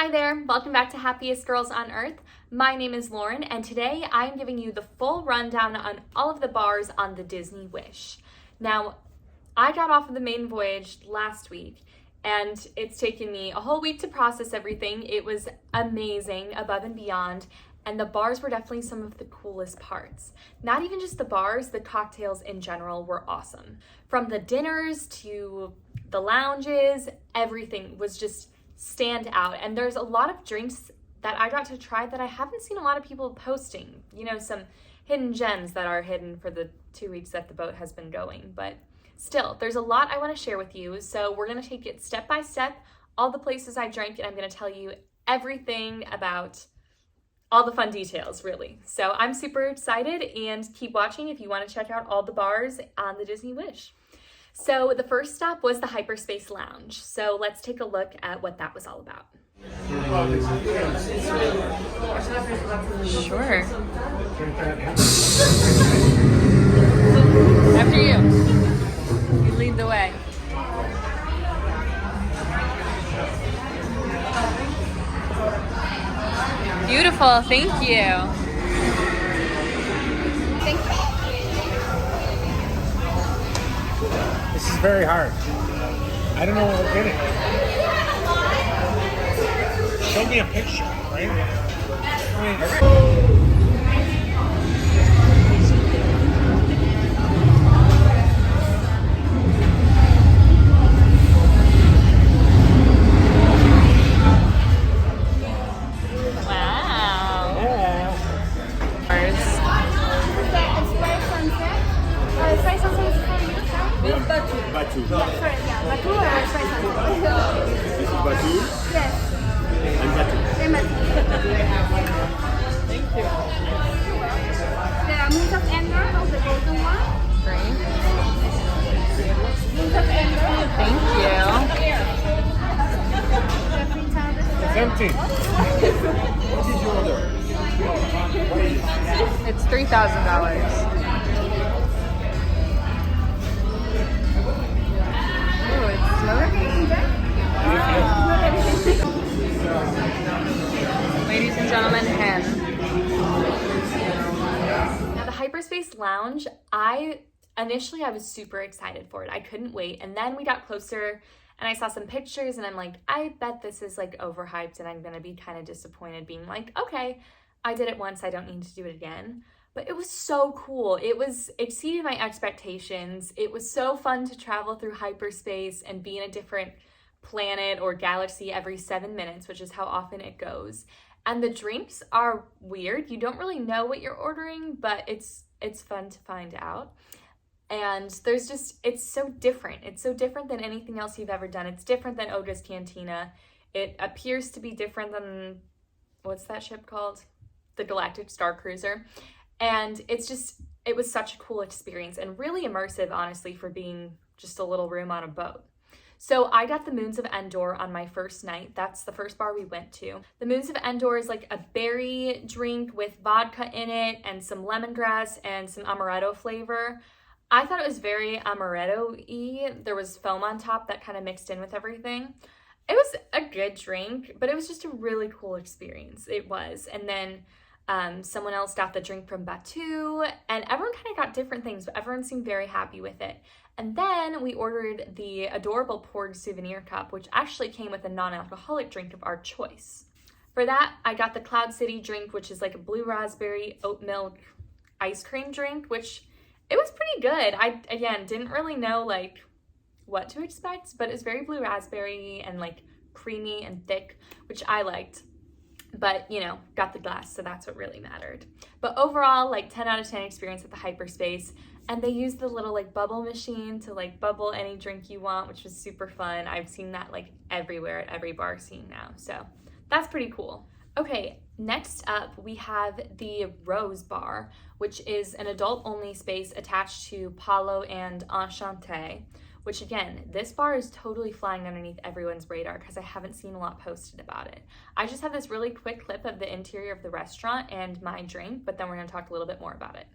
Hi there, welcome back to Happiest Girls on Earth. My name is Lauren, and today I'm giving you the full rundown on all of the bars on the Disney Wish. Now, I got off of the Maiden Voyage last week, and it's taken me a whole week to process everything. It was amazing, above and beyond, and the bars were definitely some of the coolest parts. Not even just the bars, the cocktails in general were awesome. From the dinners to the lounges, everything was just stand out. And there's a lot of drinks that I got to try that I haven't seen a lot of people posting. You know, some hidden gems that are hidden for the 2 weeks that the boat has been going. But still, there's a lot I want to share with you. So we're going to take it step by step, all the places I drank, and I'm going to tell you everything about all the fun details, really. So I'm super excited, and keep watching if you want to check out all the bars on the Disney Wish. So the first stop was the Hyperspace Lounge. So let's take a look at what that was all about. Sure. After you. You lead the way. Beautiful, thank you. Thank you. This is very hard. I don't know what we're getting. Show me a picture, right? Wow. Yeah. Spice sunset is for you, sorry? Batu. Sorry, yeah, Batu or spice sunset? This is Batu Yes, and Batu. and Batu. Thank you. The Moons of Endor, the golden one. Great. Moons of Endor. Thank you. It's empty. What is your order? It's $3,000. Oh, it's smoking. Ladies and gentlemen, hen. Now the Hyperspace Lounge, I was super excited for it. I couldn't wait. And then we got closer and I saw some pictures and I'm like, I bet this is like overhyped and I'm gonna be kind of disappointed being like, okay, I did it once, I don't need to do it again. But it was so cool. It exceeded my expectations. It was so fun to travel through hyperspace and be in a different planet or galaxy every 7 minutes, which is how often it goes. And the drinks are weird. You don't really know what you're ordering, but it's fun to find out. And it's so different. It's so different than anything else you've ever done. It's different than Oga's Cantina. It appears to be different than, what's that ship called? The Galactic Star Cruiser. And it was such a cool experience and really immersive, honestly, for being just a little room on a boat. So I got the Moons of Endor on my first night. That's the first bar we went to. The Moons of Endor is like a berry drink with vodka in it and some lemongrass and some amaretto flavor. I thought it was very amaretto-y. There was foam on top that kind of mixed in with everything. It was a good drink, but it was just a really cool experience. It was. And then someone else got the drink from Batu, and everyone kind of got different things, but everyone seemed very happy with it. And then we ordered the adorable poured souvenir cup, which actually came with a non-alcoholic drink of our choice. For that, I got the Cloud City drink, which is like a blue raspberry oat milk ice cream drink, which it was pretty good. I, again, didn't really know like what to expect, but it's very blue raspberry and like creamy and thick, which I liked. But, you know, got the glass, so that's what really mattered. But overall, like 10 out of 10 experience at the Hyperspace. And they used the little like bubble machine to like bubble any drink you want, which was super fun. I've seen that like everywhere at every bar scene now. So that's pretty cool. Okay, next up we have the Rose Bar, which is an adult-only space attached to Palo and Enchanté. Which again, this bar is totally flying underneath everyone's radar because I haven't seen a lot posted about it. I just have this really quick clip of the interior of the restaurant and my drink, but then we're gonna talk a little bit more about it.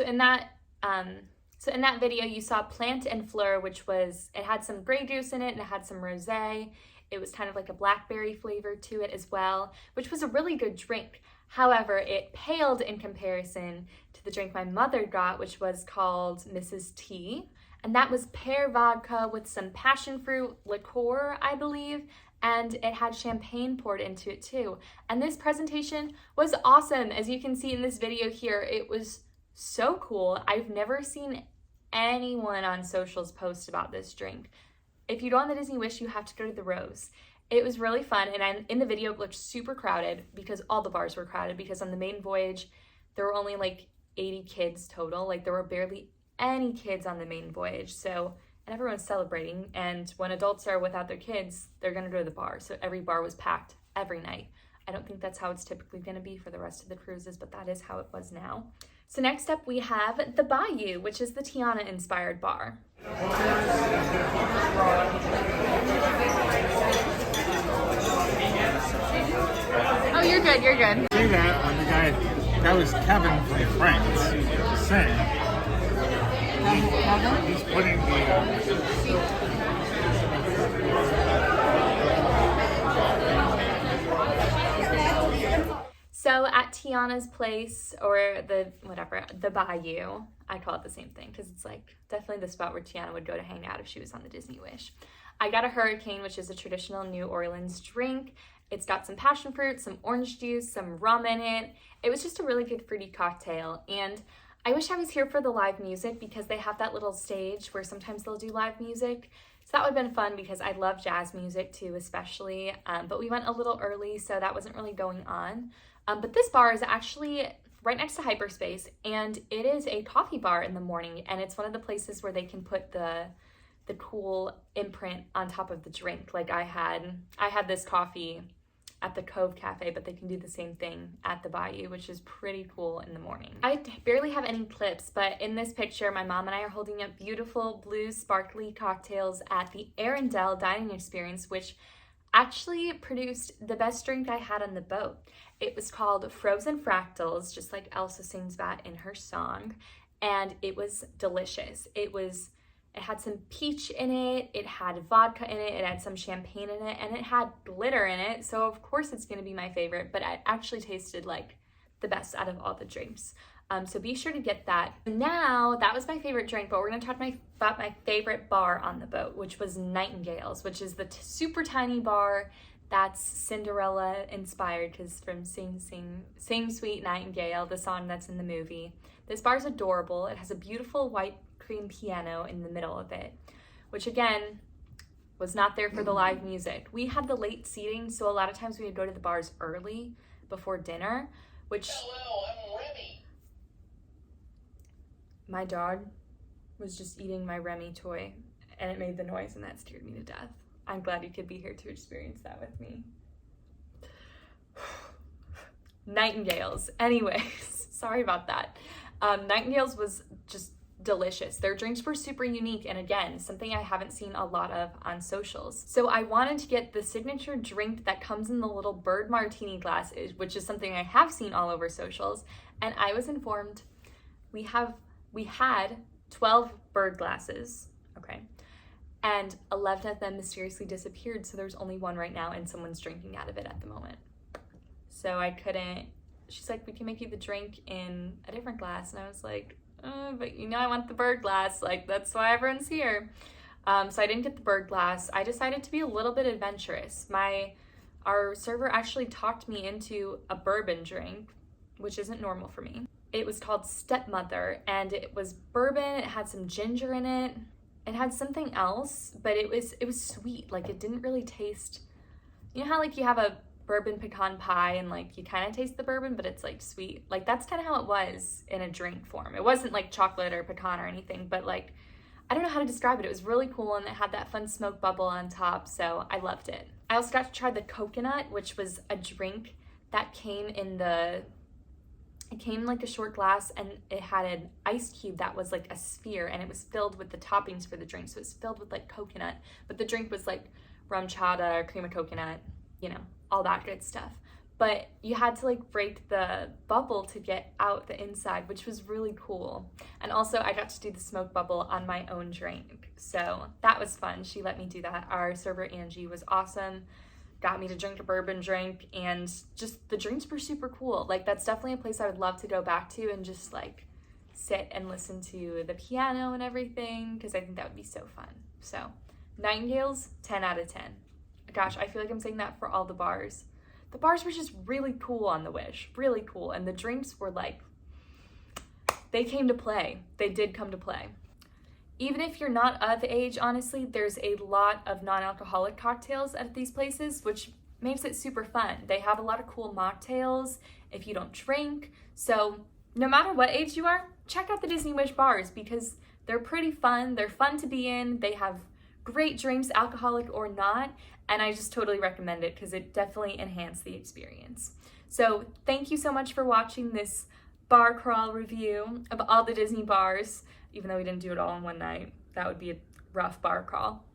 So in that video, you saw Plant and Fleur, which was, it had some Grey Goose in it and it had some rosé. It was kind of like a blackberry flavor to it as well, which was a really good drink. However, it paled in comparison to the drink my mother got, which was called Mrs. T. And that was pear vodka with some passion fruit liqueur, I believe, and it had champagne poured into it too. And this presentation was awesome. As you can see in this video here, it was so cool. I've never seen anyone on socials post about this drink. If you go on the Disney Wish, you have to go to the Rose. It was really fun, and in the video it looked super crowded because all the bars were crowded, because on the Maiden Voyage there were only like 80 kids total. Like, there were barely any kids on the Maiden Voyage, so, and everyone's celebrating, and when adults are without their kids, they're gonna go to the bar, so every bar was packed every night. I don't think that's how it's typically gonna be for the rest of the cruises, but that is how it was now. So next up we have the Bayou, which is the Tiana inspired bar. Oh, you're good, you're good. Say that when the guy, that was Kevin from Friends, just saying. He's putting So at Tiana's place, or the Bayou, I call it the same thing because it's like definitely the spot where Tiana would go to hang out if she was on the Disney Wish. I got a Hurricane, which is a traditional New Orleans drink. It's got some passion fruit, some orange juice, some rum in it. It was just a really good fruity cocktail, and I wish I was here for the live music because they have that little stage where sometimes they'll do live music. So that would have been fun because I love jazz music too, especially, but we went a little early, so that wasn't really going on. But this bar is actually right next to Hyperspace, and it is a coffee bar in the morning, and it's one of the places where they can put the cool imprint on top of the drink. Like I had this coffee at the Cove Cafe, but they can do the same thing at the Bayou, which is pretty cool in the morning. I barely have any clips, but in this picture, my mom and I are holding up beautiful blue sparkly cocktails at the Arendelle Dining Experience, which actually produced the best drink I had on the boat. It was called Frozen Fractals, just like Elsa sings that in her song, and it was delicious. It had some peach in it, it had vodka in it, it had some champagne in it, and it had glitter in it, so of course it's gonna be my favorite, but it actually tasted like the best out of all the drinks. So be sure to get that. Now, that was my favorite drink, but we're gonna talk about my favorite bar on the boat, which was Nightingales, which is the super tiny bar that's Cinderella inspired, because from Sing Sweet Nightingale, the song that's in the movie. This bar's adorable. It has a beautiful white cream piano in the middle of it, which again, was not there for the live music. We had the late seating, so a lot of times we would go to the bars early before dinner, which... Hello, I'm Remy. My dog was just eating my Remy toy, and it made the noise, and that scared me to death. I'm glad you could be here to experience that with me. Nightingales. Anyways, sorry about that. Nightingales was just delicious. Their drinks were super unique, and again, something I haven't seen a lot of on socials. So I wanted to get the signature drink that comes in the little bird martini glass, which is something I have seen all over socials, and I was informed we had 12 bird glasses, okay, and 11 of them mysteriously disappeared, so there's only one right now, and someone's drinking out of it at the moment. So I couldn't, she's like, we can make you the drink in a different glass, and I was like, but you know I want the bird glass, like that's why everyone's here. So I didn't get the bird glass. I decided to be a little bit adventurous. Our server actually talked me into a bourbon drink, which isn't normal for me. It was called Stepmother, and it was bourbon, it had some ginger in it, it had something else, but it was sweet. Like, it didn't really taste, you know how like you have a bourbon pecan pie and like you kind of taste the bourbon, but it's like sweet. Like, that's kind of how it was in a drink form. It wasn't like chocolate or pecan or anything, but like, I don't know how to describe it. It was really cool, and it had that fun smoke bubble on top, so I loved it. I also got to try the coconut, which was a drink that came in like a short glass, and it had an ice cube that was like a sphere, and it was filled with the toppings for the drink. So it was filled with like coconut, but the drink was like rum chata, cream of coconut, you know, all that good stuff. but you had to like break the bubble to get out the inside, which was really cool. And also I got to do the smoke bubble on my own drink, so that was fun. She let me do that. Our server Angie was awesome, got me to drink a bourbon drink, and just the drinks were super cool. Like that's definitely a place I would love to go back to and just like sit and listen to the piano and everything, because I think that would be so fun. So Nightingales, 10 out of 10. Gosh, I feel like I'm saying that for all the bars. The bars were just really cool on the Wish, really cool. And the drinks were like, they came to play. They did come to play. Even if you're not of age, honestly, there's a lot of non-alcoholic cocktails at these places, which makes it super fun. They have a lot of cool mocktails if you don't drink. So no matter what age you are, check out the Disney Wish bars because they're pretty fun. They're fun to be in. They have great drinks, alcoholic or not, and I just totally recommend it because it definitely enhanced the experience. So thank you so much for watching this bar crawl review of all the Disney bars, even though we didn't do it all in one night. That would be a rough bar crawl.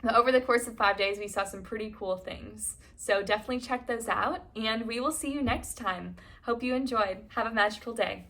But over the course of 5 days, we saw some pretty cool things. So definitely check those out, and we will see you next time. Hope you enjoyed. Have a magical day.